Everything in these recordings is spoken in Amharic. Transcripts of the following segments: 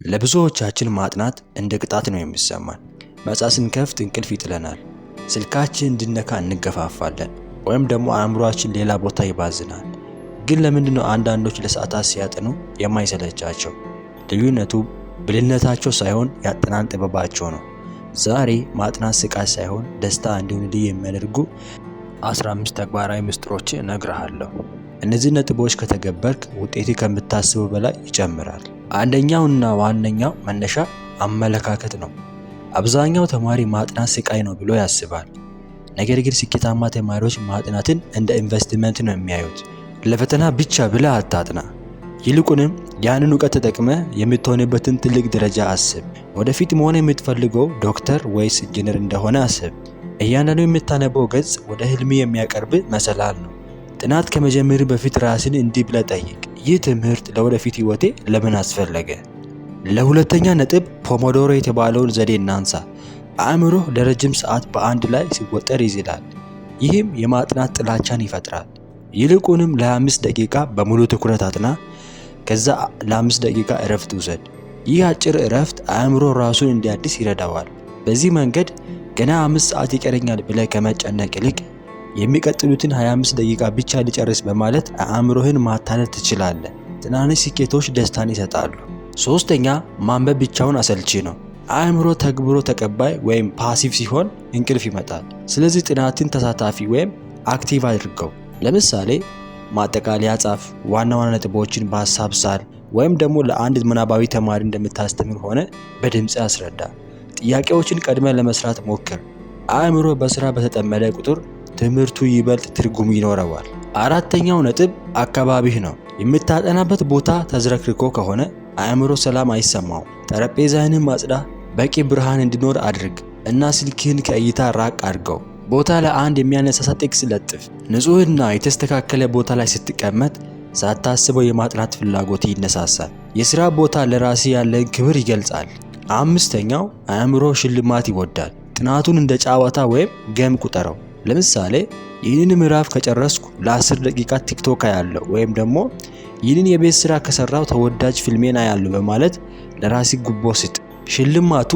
ለብዙዎቻችን ማጥናት እንደ ቅጣት ነው የሚሰማን። መጽሐፍ ስንከፍት እንቅልፍ ይጥለናል። ስልካችን እንድነካ እንገፋፋለን፣ ወይም ደግሞ አእምሯችን ሌላ ቦታ ይባዝናል። ግን ለምንድነው አንዳንዶች ለሰዓታት ሲያጠኑ የማይሰለቻቸው? ልዩነቱ ብልህነታቸው ሳይሆን ያጠናን ጥበባቸው ነው። ዛሬ ማጥናት ስቃይ ሳይሆን ደስታ እንዲሆንልህ የሚያደርጉ 15 ተግባራዊ ምስጢሮችን እነግርሃለሁ። እነዚህ ነጥቦች ከተገበርክ ውጤቱ ከምታስበው በላይ ይጨምራል። አንደኛውና ዋነኛው መነሻ አመለካከት ነው። አብዛኛው ተማሪ ማጥናት ስቃይ ነው ብሎ ያስባል። ነገር ግን ስኬታማ ተማሪዎች ማጥናትን እንደ ኢንቨስትመንት ነው የሚያዩት። ለፈተና ብቻ ብለህ አታጥና። ይልቁንም ያንን እውቀት ተጠቅመህ የምትሆንበትን ትልቅ ደረጃ አስብ። ወደፊት መሆን የምትፈልገው ዶክተር ወይስ ኢንጂነር እንደሆነ አስብ። እያንዳንዱ የምታነበው ገጽ ወደ ህልም የሚያቀርብ መሰላል ነው። ጥናት ከመጀመር በፊት ራስን እንዲህ ብለህ ጠይቅ፣ ይህ ትምህርት ለወደፊት ህይወቴ ለምን አስፈለገ? ለሁለተኛ ነጥብ ፖሞዶሮ የተባለውን ዘዴ እናንሳ። አእምሮህ ለረጅም ሰዓት በአንድ ላይ ሲወጠር ይዝላል። ይህም የማጥናት ጥላቻን ይፈጥራል። ይልቁንም ለ25 ደቂቃ በሙሉ ትኩረት አጥና፣ ከዛ ለ5 ደቂቃ እረፍት ውሰድ። ይህ አጭር እረፍት አእምሮ ራሱን እንዲያድስ ይረዳዋል። በዚህ መንገድ ገና 5 ሰዓት ይቀረኛል ብለህ ከመጨነቅ ይልቅ የሚቀጥሉትን 25 ደቂቃ ብቻ ሊጨርስ በማለት አእምሮህን ማታለል ትችላለህ። ትናንሽ ስኬቶች ደስታን ይሰጣሉ። ሶስተኛ ማንበብ ብቻውን አሰልቺ ነው። አእምሮ ተግብሮ ተቀባይ ወይም ፓሲቭ ሲሆን እንቅልፍ ይመጣል። ስለዚህ ጥናትን ተሳታፊ ወይም አክቲቭ አድርገው። ለምሳሌ ማጠቃለያ ጻፍ፣ ዋና ዋና ነጥቦችን በሀሳብ ሳል፣ ወይም ደግሞ ለአንድ ምናባዊ ተማሪ እንደምታስተምር ሆነ በድምጽ አስረዳ። ጥያቄዎችን ቀድመ ለመስራት ሞክር። አእምሮ በስራ በተጠመደ ቁጥር ትምህርቱ ይበልጥ ትርጉም ይኖረዋል። አራተኛው ነጥብ አካባቢህ ነው። የምታጠናበት ቦታ ተዝረክርኮ ከሆነ አእምሮ ሰላም አይሰማው። ጠረጴዛህን ማጽዳ፣ በቂ ብርሃን እንዲኖር አድርግ እና ስልክህን ከእይታ ራቅ አድርገው። ቦታ ለአንድ የሚያነሳሳ ጥቅስ ለጥፍ። ንጹህና የተስተካከለ ቦታ ላይ ስትቀመጥ ሳታስበው የማጥናት ፍላጎት ይነሳሳል። የሥራ ቦታ ለራሲ ያለን ክብር ይገልጻል። አምስተኛው አእምሮ ሽልማት ይወዳል። ጥናቱን እንደ ጨዋታ ወይም ገም ቁጠረው። ለምሳሌ ይህንን ምዕራፍ ከጨረስኩ ለ10 ደቂቃ ቲክቶክ አያለሁ፣ ወይም ደግሞ ይህንን የቤት ስራ ከሰራው ተወዳጅ ፊልሜን አያለሁ በማለት ለራሲ ጉቦ ስጥ። ሽልማቱ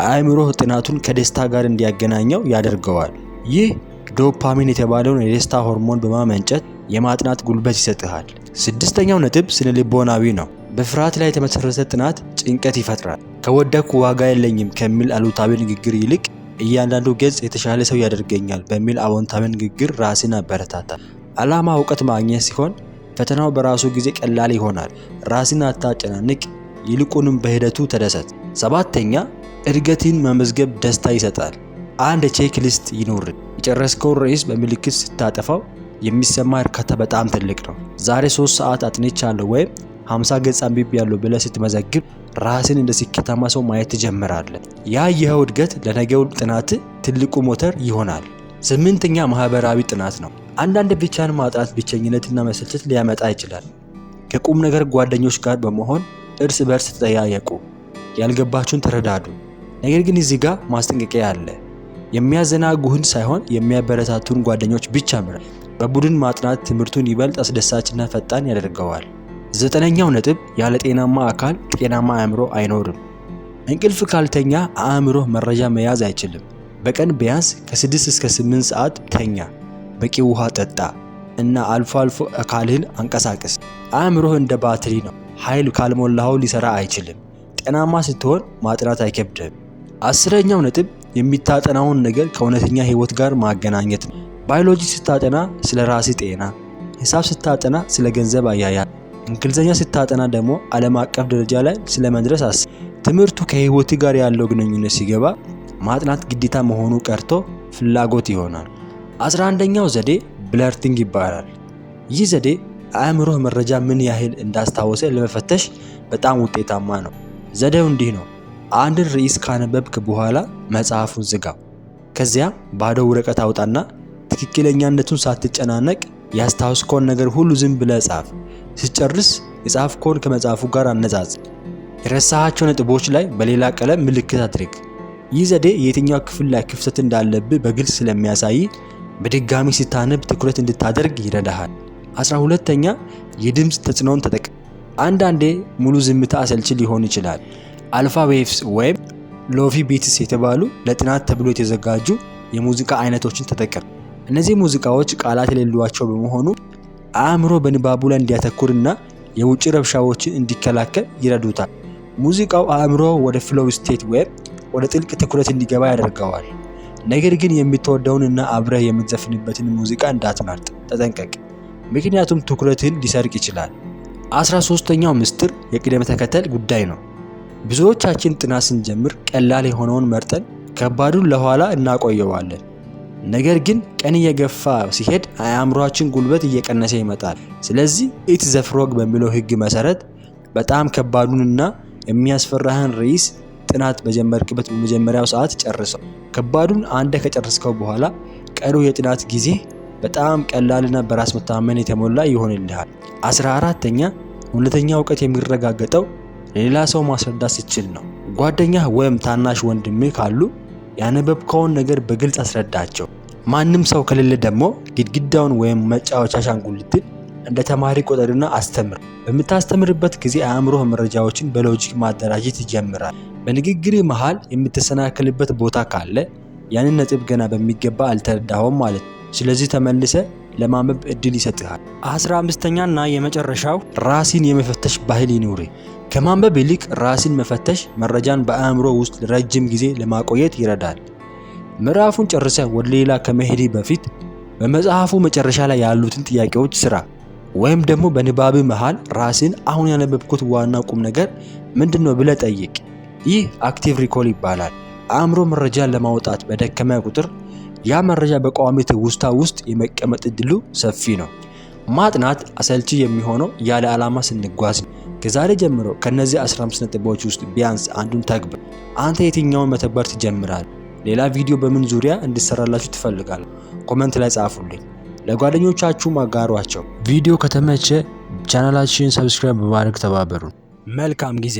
አእምሮ ጥናቱን ከደስታ ጋር እንዲያገናኘው ያደርገዋል። ይህ ዶፓሚን የተባለውን የደስታ ሆርሞን በማመንጨት የማጥናት ጉልበት ይሰጥሃል። ስድስተኛው ነጥብ ስነ ልቦናዊ ነው። በፍርሃት ላይ የተመሰረተ ጥናት ጭንቀት ይፈጥራል። ከወደኩ ዋጋ የለኝም ከሚል አሉታዊ ንግግር ይልቅ እያንዳንዱ ገጽ የተሻለ ሰው ያደርገኛል በሚል አዎንታዊ ንግግር ራስን አበረታታል። ዓላማ እውቀት ማግኘት ሲሆን ፈተናው በራሱ ጊዜ ቀላል ይሆናል። ራስን አታጨናንቅ፣ ይልቁንም በሂደቱ ተደሰት። ሰባተኛ እድገትን መመዝገብ ደስታ ይሰጣል። አንድ ቼክ ሊስት ይኑር። የጨረስከውን ርዕስ በምልክት ስታጠፋው የሚሰማ እርካታ በጣም ትልቅ ነው። ዛሬ 3 ሰዓት አጥንቻለሁ ወይም 50 ገጽ አንብቤያለሁ ብለህ ስትመዘግብ ራስን እንደ ስኬታማ ሰው ማየት ትጀምራለህ። ይኸው እድገት ለነገው ጥናት ትልቁ ሞተር ይሆናል። ስምንተኛ ማህበራዊ ጥናት ነው። አንዳንድ ብቻን ማጥናት ብቸኝነትና መሰልቸት ሊያመጣ ይችላል። ከቁም ነገር ጓደኞች ጋር በመሆን እርስ በርስ ተጠያየቁ፣ ያልገባችሁን ተረዳዱ። ነገር ግን እዚህ ጋር ማስጠንቀቂያ አለ። የሚያዘናጉህን ሳይሆን የሚያበረታቱን ጓደኞች ብቻ ምረጥ። በቡድን ማጥናት ትምህርቱን ይበልጥ አስደሳችና ፈጣን ያደርገዋል። ዘጠነኛው ነጥብ ያለ ጤናማ አካል ጤናማ አእምሮ አይኖርም። እንቅልፍ ካልተኛ አእምሮ መረጃ መያዝ አይችልም። በቀን ቢያንስ ከ6 እስከ 8 ሰዓት ተኛ፣ በቂ ውሃ ጠጣ እና አልፎ አልፎ አካልህን አንቀሳቅስ። አእምሮህ እንደ ባትሪ ነው። ኃይል ካልሞላው ሊሰራ አይችልም። ጤናማ ስትሆን ማጥናት አይከብድም። አስረኛው ነጥብ የሚታጠናውን ነገር ከእውነተኛ ህይወት ጋር ማገናኘት ነው። ባዮሎጂ ስታጠና ስለ ራስ ጤና፣ ሂሳብ ስታጠና ስለ ገንዘብ አያያዝ፣ እንግሊዝኛ ስታጠና ደግሞ ዓለም አቀፍ ደረጃ ላይ ስለመድረስ አስብ። ትምህርቱ ከህይወት ጋር ያለው ግንኙነት ሲገባ ማጥናት ግዴታ መሆኑ ቀርቶ ፍላጎት ይሆናል። 11ኛው ዘዴ ብለርቲንግ ይባላል። ይህ ዘዴ አእምሮህ መረጃ ምን ያህል እንዳስታወሰ ለመፈተሽ በጣም ውጤታማ ነው። ዘዴው እንዲህ ነው። አንድን ርዕስ ካነበብክ በኋላ መጽሐፉን ዝጋው። ከዚያ ባዶ ወረቀት አውጣና ትክክለኛነቱን ሳትጨናነቅ ያስታወስከውን ነገር ሁሉ ዝም ብለህ ጻፍ። ስትጨርስ የጻፍከውን ከመጽሐፉ ጋር አነጻጽር። የረሳሃቸው ነጥቦች ላይ በሌላ ቀለም ምልክት አድርግ። ይህ ዘዴ የትኛው ክፍል ላይ ክፍተት እንዳለብህ በግልጽ ስለሚያሳይ በድጋሚ ስታነብ ትኩረት እንድታደርግ ይረዳሃል። 12ኛ የድምፅ ተጽዕኖን ተጠቅም። አንዳንዴ ሙሉ ዝምታ አሰልቺ ሊሆን ይችላል። አልፋ ዌቭስ ወይም ሎፊ ቢትስ የተባሉ ለጥናት ተብሎ የተዘጋጁ የሙዚቃ አይነቶችን ተጠቀም። እነዚህ ሙዚቃዎች ቃላት የሌሏቸው በመሆኑ አእምሮ በንባቡ ላይ እንዲያተኩርና የውጭ ረብሻዎችን እንዲከላከል ይረዱታል። ሙዚቃው አእምሮ ወደ ፍሎው ስቴት ወይም ወደ ጥልቅ ትኩረት እንዲገባ ያደርገዋል። ነገር ግን የምትወደውንና አብረህ የምትዘፍንበትን ሙዚቃ እንዳትመርጥ ተጠንቀቅ፣ ምክንያቱም ትኩረትን ሊሰርቅ ይችላል። 13ኛው ምስጢር የቅደም ተከተል ጉዳይ ነው። ብዙዎቻችን ጥናት ስንጀምር ቀላል የሆነውን መርጠን ከባዱን ለኋላ እናቆየዋለን። ነገር ግን ቀን እየገፋ ሲሄድ አእምሮአችን ጉልበት እየቀነሰ ይመጣል። ስለዚህ ኢት ዘ ፍሮግ በሚለው ህግ መሰረት በጣም ከባዱንና የሚያስፈራህን ርዕስ ጥናት በጀመርክበት በመጀመሪያው ሰዓት ጨርሰው። ከባዱን አንዴ ከጨረስከው በኋላ ቀሩ የጥናት ጊዜ በጣም ቀላልና በራስ መተማመን የተሞላ ይሆንልሃል። 14ኛ እውነተኛ እውቀት የሚረጋገጠው ሌላ ሰው ማስረዳት ስትችል ነው። ጓደኛህ ወይም ታናሽ ወንድምህ ካሉ ያነበብከውን ነገር በግልጽ አስረዳቸው። ማንም ሰው ከሌለ ደግሞ ግድግዳውን ወይም መጫወቻ አሻንጉሊትን እንደ ተማሪ ቆጠርና አስተምር። በምታስተምርበት ጊዜ አእምሮህ መረጃዎችን በሎጂክ ማደራጀት ይጀምራል። በንግግር መሃል የምትሰናከልበት ቦታ ካለ ያንን ነጥብ ገና በሚገባ አልተረዳኸውም ማለት ነው። ስለዚህ ተመልሰ ለማንበብ እድል ይሰጥሃል። 15ኛና የመጨረሻው ራስን የመፈተሽ ባህል ይኑር። ከማንበብ ይልቅ ራስን መፈተሽ መረጃን በአእምሮ ውስጥ ለረጅም ጊዜ ለማቆየት ይረዳል። ምዕራፉን ጨርሰ ወደ ሌላ ከመሄድ በፊት በመጽሐፉ መጨረሻ ላይ ያሉትን ጥያቄዎች ስራ፣ ወይም ደግሞ በንባብ መሃል ራስን አሁን ያነበብኩት ዋና ቁም ነገር ምንድነው ብለህ ጠይቅ። ይህ አክቲቭ ሪኮል ይባላል። አእምሮ መረጃን ለማውጣት በደከመ ቁጥር ያ መረጃ በቋሚ ትውስታ ውስጥ የመቀመጥ እድሉ ሰፊ ነው። ማጥናት አሰልቺ የሚሆነው ያለ ዓላማ ስንጓዝ ነው። ከዛሬ ጀምሮ ከነዚህ 15 ነጥቦች ውስጥ ቢያንስ አንዱን ተግብር። አንተ የትኛውን መተግበር ትጀምራለህ? ሌላ ቪዲዮ በምን ዙሪያ እንድሰራላችሁ ትፈልጋለህ? ኮሜንት ላይ ጻፉልኝ። ለጓደኞቻችሁ አጋሯቸው። ቪዲዮ ከተመቸ ቻናላችንን ሰብስክራይብ በማድረግ ተባበሩን። መልካም ጊዜ።